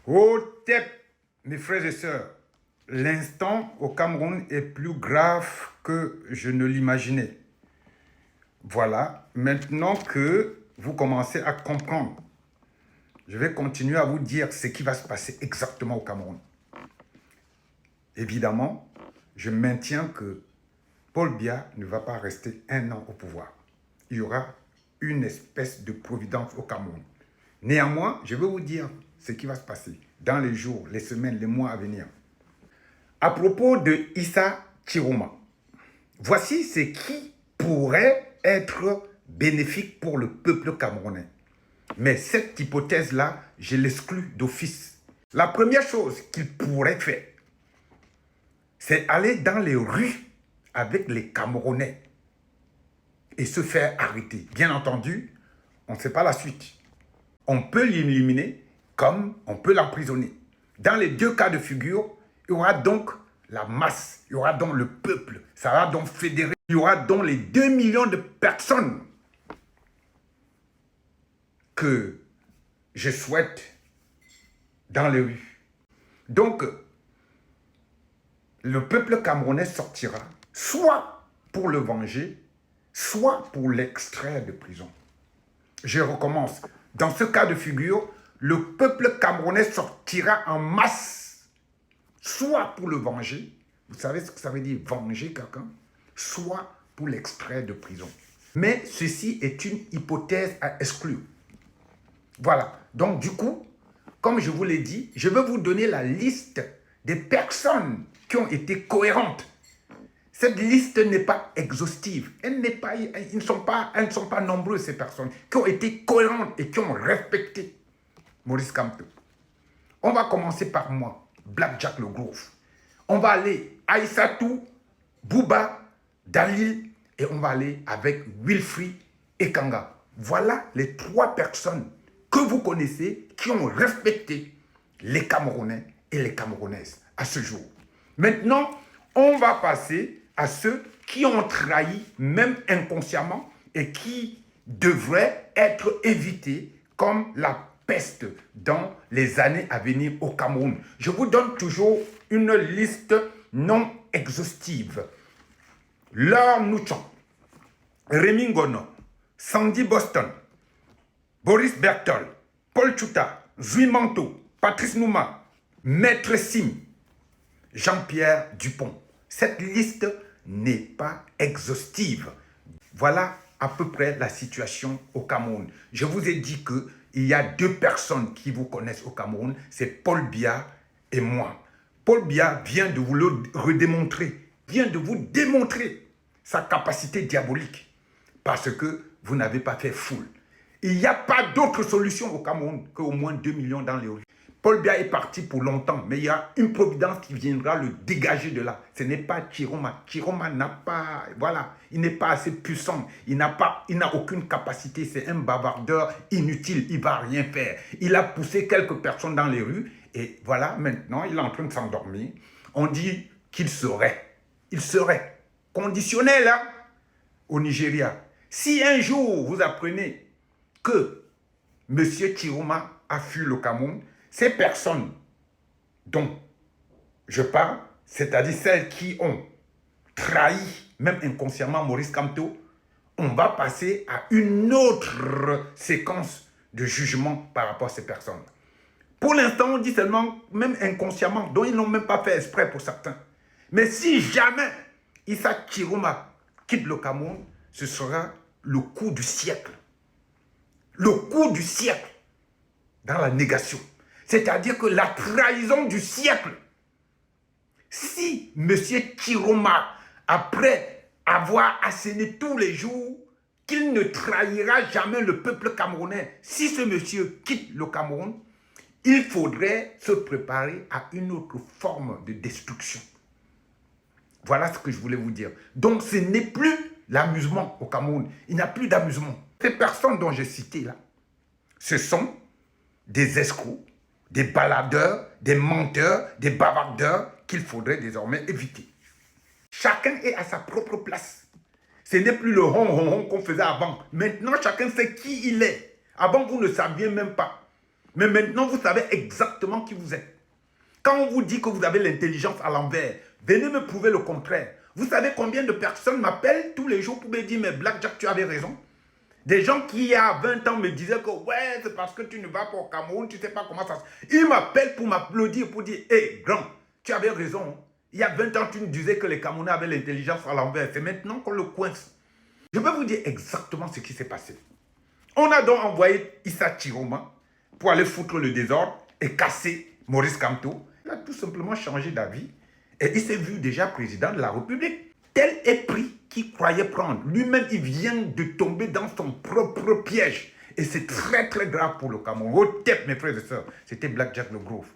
Au TEP, mes frères et sœurs, l'instant au Cameroun est plus grave que je ne l'imaginais. Voilà, maintenant que vous commencez à comprendre, je vais continuer à vous dire ce qui va se passer exactement au Cameroun. Évidemment, je maintiens que Paul Biya ne va pas rester 1 an au pouvoir. Il y aura une espèce de providence au Cameroun. Néanmoins, je vais vous dire ce qui va se passer dans les jours, les semaines, les mois à venir. À propos de Issa Chiroma, voici ce qui pourrait être bénéfique pour le peuple camerounais. Mais cette hypothèse-là, je l'exclus d'office. La première chose qu'il pourrait faire, c'est aller dans les rues avec les Camerounais et se faire arrêter. Bien entendu, on ne sait pas la suite. On peut l'éliminer comme on peut l'emprisonner. Dans les deux cas de figure, il y aura donc la masse, il y aura donc le peuple, ça va donc fédérer, il y aura donc les 2 millions de personnes que je souhaite dans les rues. Donc, le peuple camerounais sortira soit pour le venger, soit pour l'extraire de prison. Je recommence. Dans ce cas de figure, le peuple camerounais sortira en masse, soit pour le venger, vous savez ce que ça veut dire, venger quelqu'un, soit pour l'extraire de prison. Mais ceci est une hypothèse à exclure. Voilà. Donc du coup, comme je vous l'ai dit, je vais vous donner la liste des personnes qui ont été cohérentes. Cette liste n'est pas exhaustive. Elles ne sont pas nombreuses, ces personnes qui ont été cohérentes et qui ont respecté Maurice Kamto. On va commencer par moi, Black Jack le Groove. On va aller Aïssatou, Bouba, Dalil et on va aller avec Wilfried Ekanga. Voilà les 3 personnes que vous connaissez qui ont respecté les Camerounais et les Camerounaises à ce jour. Maintenant, on va passer à ceux qui ont trahi, même inconsciemment, et qui devraient être évités comme la peste dans les années à venir au Cameroun. Je vous donne toujours une liste non exhaustive. Laure Nouchon, Rémi Ngono, Sandy Boston, Boris Bertol, Paul Tchouta, Zui Manto, Patrice Nouma, Maître Sim, Jean-Pierre Dupont. Cette liste n'est pas exhaustive. Voilà à peu près la situation au Cameroun. Je vous ai dit qu'il y a 2 personnes qui vous connaissent au Cameroun, c'est Paul Biya et moi. Paul Biya vient de vous le redémontrer, vient de vous démontrer sa capacité diabolique parce que vous n'avez pas fait foule. Il n'y a pas d'autre solution au Cameroun qu'au moins 2 millions dans les rues. Paul Biya est parti pour longtemps, mais il y a une providence qui viendra le dégager de là. Ce n'est pas Chiroma. Chiroma n'a pas, voilà, il n'est pas assez puissant. Il n'a aucune capacité. C'est un bavardeur inutile. Il ne va rien faire. Il a poussé quelques personnes dans les rues et voilà, maintenant, il est en train de s'endormir. On dit qu'il serait. Il serait conditionnel hein, au Nigeria. Si un jour vous apprenez que M. Chiroma a fui le Cameroun, ces personnes dont je parle, c'est-à-dire celles qui ont trahi, même inconsciemment, Maurice Kamto, on va passer à une autre séquence de jugement par rapport à ces personnes. Pour l'instant, on dit seulement, même inconsciemment, dont ils n'ont même pas fait exprès pour certains. Mais si jamais Issa Chiroma quitte le Cameroun, ce sera le coup du siècle. Le coup du siècle dans la négation. C'est-à-dire que la trahison du siècle. Si M. Chiroma, après avoir asséné tous les jours, qu'il ne trahira jamais le peuple camerounais, si ce monsieur quitte le Cameroun, il faudrait se préparer à une autre forme de destruction. Voilà ce que je voulais vous dire. Donc ce n'est plus l'amusement au Cameroun. Il n'y a plus d'amusement. Ces personnes dont j'ai cité là, ce sont des escrocs, des baladeurs, des menteurs, des bavardeurs qu'il faudrait désormais éviter. Chacun est à sa propre place. Ce n'est plus le hon qu'on faisait avant. Maintenant, chacun sait qui il est. Avant, vous ne saviez même pas. Mais maintenant, vous savez exactement qui vous êtes. Quand on vous dit que vous avez l'intelligence à l'envers, venez me prouver le contraire. Vous savez combien de personnes m'appellent tous les jours pour me dire « Mais Black Jack, tu avais raison ». Des gens qui, il y a 20 ans, me disaient que « Ouais, c'est parce que tu ne vas pas au Cameroun, tu ne sais pas comment ça se... » Ils m'appellent pour m'applaudir, pour dire « Hé, grand, tu avais raison. Il y a 20 ans, tu nous disais que les Camerounais avaient l'intelligence à l'envers. C'est maintenant qu'on le coince. » Je vais vous dire exactement ce qui s'est passé. On a donc envoyé Issa Chiroma pour aller foutre le désordre et casser Maurice Kamto. Il a tout simplement changé d'avis et il s'est vu déjà président de la République. Tel est pris qu'il croyait prendre. Lui-même, il vient de tomber dans son propre piège. Et c'est très très grave pour le Cameroun. Au tête, mes frères et sœurs, c'était Black Jack le Grove.